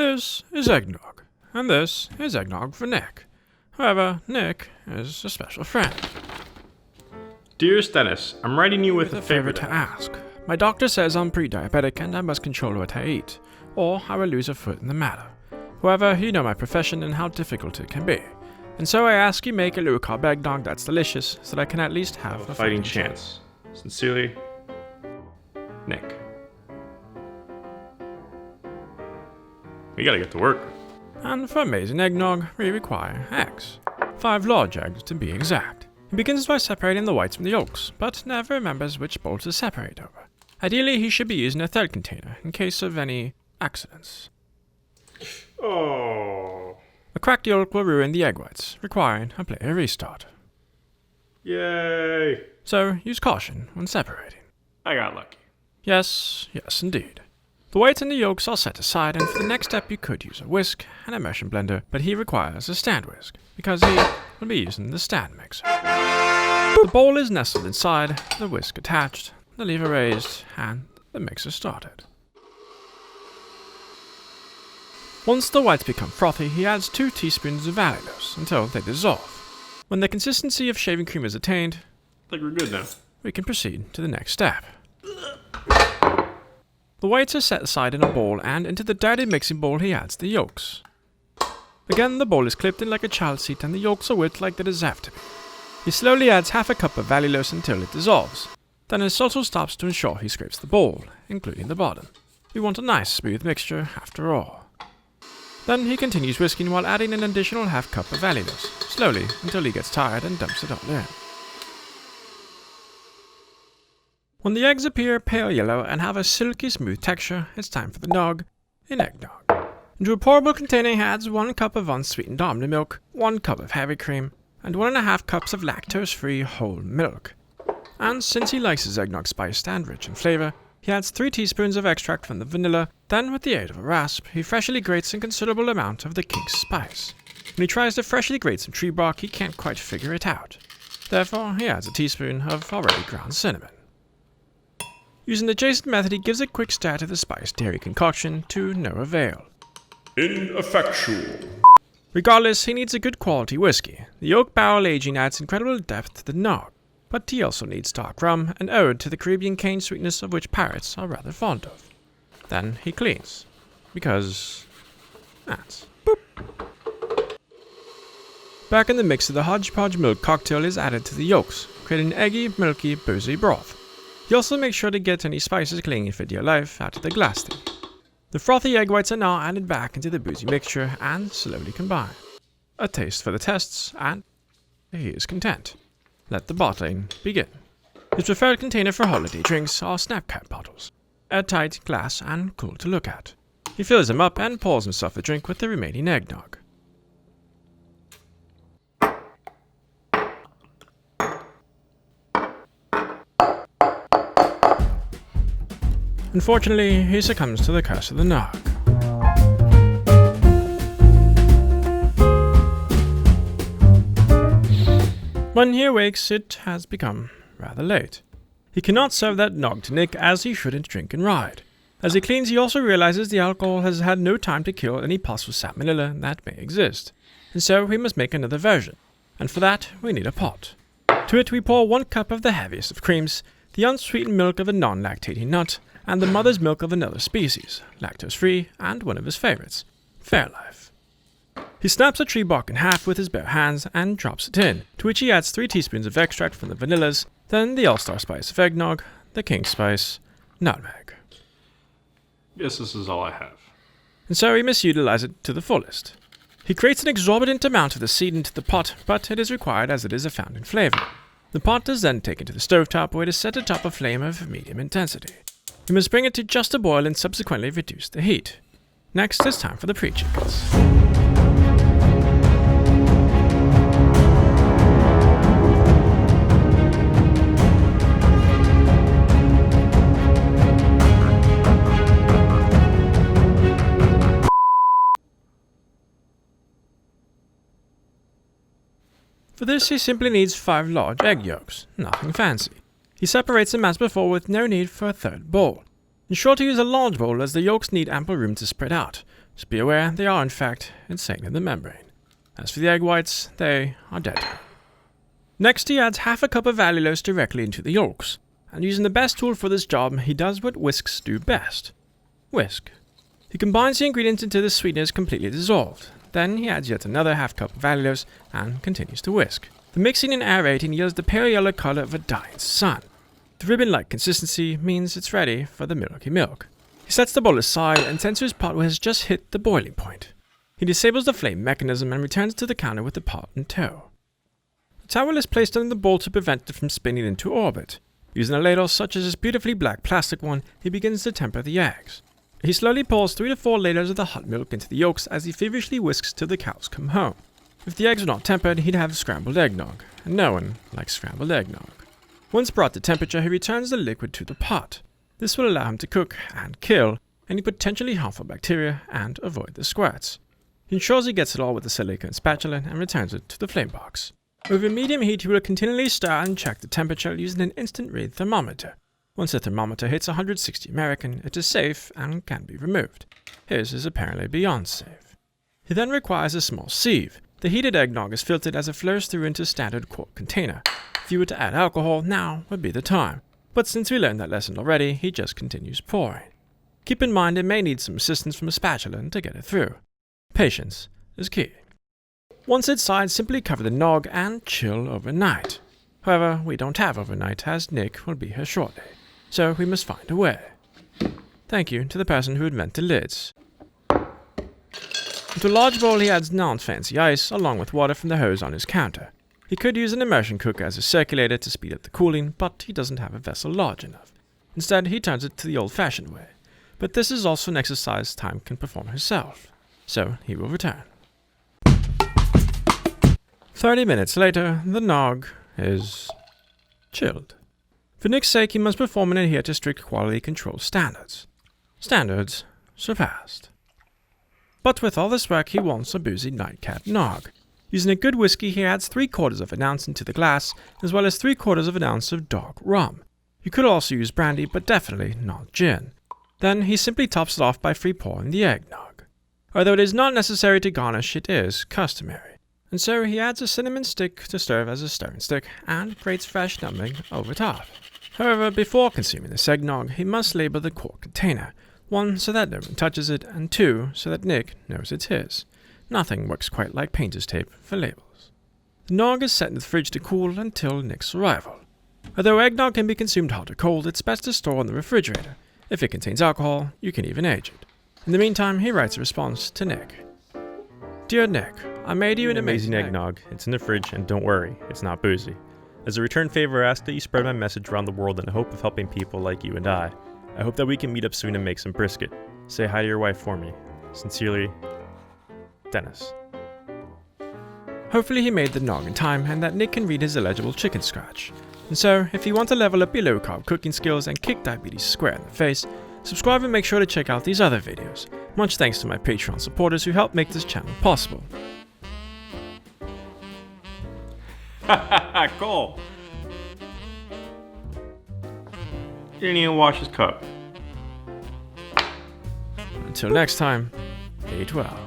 This is Eggnog, and this is Eggnog for Nick. However, Nick is a special friend. Dearest Dennis, I'm writing you with a favor to ask. My doctor says I'm pre-diabetic and I must control what I eat, or I will lose a foot in the matter. However, you know my profession and how difficult it can be. And so I ask you make a low-carb eggnog that's delicious, so that I can at least have a fighting chance. Sincerely, Nick. We gotta get to work. And for amazing eggnog, we require eggs. 5 large eggs to be exact. He begins by separating the whites from the yolks, but never remembers which bowl to separate over. Ideally, he should be using a third container in case of any accidents. Oh. A cracked yolk will ruin the egg whites, requiring a player restart. Yay! So use caution when separating. I got lucky. Yes, indeed. The whites and the yolks are set aside, and for the next step you could use a whisk and immersion blender, but he requires a stand whisk, because he will be using the stand mixer. The bowl is nestled inside, the whisk attached, the lever raised, and the mixer started. Once the whites become frothy, he adds 2 teaspoons of allulose until they dissolve. When the consistency of shaving cream is attained, I think we're good now. We can proceed to the next step. The whites are set aside in a bowl, and into the dirty mixing bowl he adds the yolks. Again, the bowl is clipped in like a child seat and the yolks are whipped like they deserve to be. He slowly adds half a cup of allulose until it dissolves. Then his also stops to ensure he scrapes the bowl, including the bottom. We want a nice smooth mixture after all. Then he continues whisking while adding an additional half cup of allulose, slowly until he gets tired and dumps it all in. When the eggs appear pale yellow and have a silky smooth texture, it's time for the nog in eggnog. Into a pourable container he adds 1 cup of unsweetened almond milk, 1 cup of heavy cream, and 1.5 cups of lactose-free whole milk. And since he likes his eggnog spiced and rich in flavor, he adds 3 teaspoons of extract from the vanilla, then with the aid of a rasp, he freshly grates a considerable amount of the kink's spice. When he tries to freshly grate some tree bark, he can't quite figure it out. Therefore, he adds a teaspoon of already ground cinnamon. Using the adjacent method, he gives a quick stir to the spiced dairy concoction to no avail. Ineffectual. Regardless, he needs a good quality whiskey. The oak barrel aging adds incredible depth to the nog, but he also needs dark rum, an ode to the Caribbean cane sweetness of which pirates are rather fond of. Then he cleans, because that's boop. Back in the mixer, the hodgepodge milk cocktail is added to the yolks, creating an eggy, milky, boozy broth. You also make sure to get any spices clinging for dear life out of the glass tin. The frothy egg whites are now added back into the boozy mixture and slowly combined. A taste for the tests, and he is content. Let the bottling begin. His preferred container for holiday drinks are snap cap bottles, airtight, glass, and cool to look at. He fills them up and pours himself a drink with the remaining eggnog. Unfortunately, he succumbs to the curse of the nog. When he awakes, it has become rather late. He cannot serve that nog to Nick, as he shouldn't drink and ride. As he cleans, he also realizes the alcohol has had no time to kill any possible salmonella that may exist, and so we must make another version, and for that we need a pot. To it we pour 1 cup of the heaviest of creams, the unsweetened milk of a non-lactating nut, and the mother's milk of another species, lactose-free, and one of his favorites, Fairlife. He snaps a tree bark in half with his bare hands and drops it in, to which he adds 3 teaspoons of extract from the vanillas, then the all-star spice of eggnog, the king spice, nutmeg. Yes, this is all I have. And so he must utilize it to the fullest. He creates an exorbitant amount of the seed into the pot, but it is required as it is a fountain flavor. The pot is then taken to the stovetop, where it is set atop a flame of medium intensity. You must bring it to just a boil and subsequently reduce the heat. Next, it's time for the pre-chickens. For this, he simply needs 5 large egg yolks, nothing fancy. He separates them as before with no need for a third bowl. Ensure to use a large bowl as the yolks need ample room to spread out, So be aware they are in fact insane in the membrane. As for the egg whites, they are dead. Next he adds half a cup of allulose directly into the yolks, and using the best tool for this job, he does what whisks do best. Whisk. He combines the ingredients until the sweetener is completely dissolved. Then he adds yet another half cup of allulose and continues to whisk. The mixing and aerating yields the pale yellow color of a dying sun. The ribbon-like consistency means it's ready for the milky milk. He sets the bowl aside and tends to his pot where it has just hit the boiling point. He disables the flame mechanism and returns to the counter with the pot in tow. The towel is placed under the bowl to prevent it from spinning into orbit. Using a ladle such as this beautifully black plastic one, he begins to temper the eggs. He slowly pours 3 to 4 layers of the hot milk into the yolks as he feverishly whisks till the cows come home. If the eggs were not tempered, he'd have scrambled eggnog, and no one likes scrambled eggnog. Once brought to temperature, he returns the liquid to the pot. This will allow him to cook and kill any potentially harmful bacteria and avoid the squirts. He ensures he gets it all with a silicone spatula and returns it to the flame box. Over medium heat, he will continually stir and check the temperature using an instant read thermometer. Once the thermometer hits 160 American, it is safe and can be removed. His is apparently beyond safe. He then requires a small sieve. The heated eggnog is filtered as it flows through into a standard quart container. If you were to add alcohol, now would be the time. But since we learned that lesson already, he just continues pouring. Keep in mind it may need some assistance from a spatula to get it through. Patience is key. Once inside, simply cover the nog and chill overnight. However, we don't have overnight as Nick will be here shortly, so we must find a way. Thank you to the person who invented lids. Into a large bowl he adds non-fancy ice along with water from the hose on his counter. He could use an immersion cooker as a circulator to speed up the cooling, but he doesn't have a vessel large enough. Instead, he turns it to the old-fashioned way. But this is also an exercise Time can perform herself, so he will return. 30 minutes later, the nog is chilled. For Nick's sake, he must perform and adhere to strict quality control standards. Standards surpassed. But with all this work, he wants a boozy nightcap nog. Using a good whiskey, he adds 3/4 of an ounce into the glass, as well as 3/4 of an ounce of dog rum. You could also use brandy, but definitely not gin. Then he simply tops it off by free-pouring the eggnog. Although it is not necessary to garnish, it is customary. And so he adds a cinnamon stick to serve as a stirring stick, and grates fresh numbing over top. However, before consuming this eggnog, he must label the quart container. 1, so that no one touches it, and 2, so that Nick knows it's his. Nothing works quite like painter's tape for labels. The nog is set in the fridge to cool until Nick's arrival. Although eggnog can be consumed hot or cold, it's best to store in the refrigerator. If it contains alcohol, you can even age it. In the meantime, he writes a response to Nick. Dear Nick, I made you an amazing eggnog. It's in the fridge, and don't worry, it's not boozy. As a return favor, I ask that you spread my message around the world in the hope of helping people like you and I. I hope that we can meet up soon and make some brisket. Say hi to your wife for me. Sincerely, Dennis. Hopefully he made the nog in time and that Nick can read his illegible chicken scratch. And so, if you want to level up your low-carb cooking skills and kick diabetes square in the face, subscribe and make sure to check out these other videos. Much thanks to my Patreon supporters who help make this channel possible. Cool. Didn't even wash his cup. Until next time, eat well.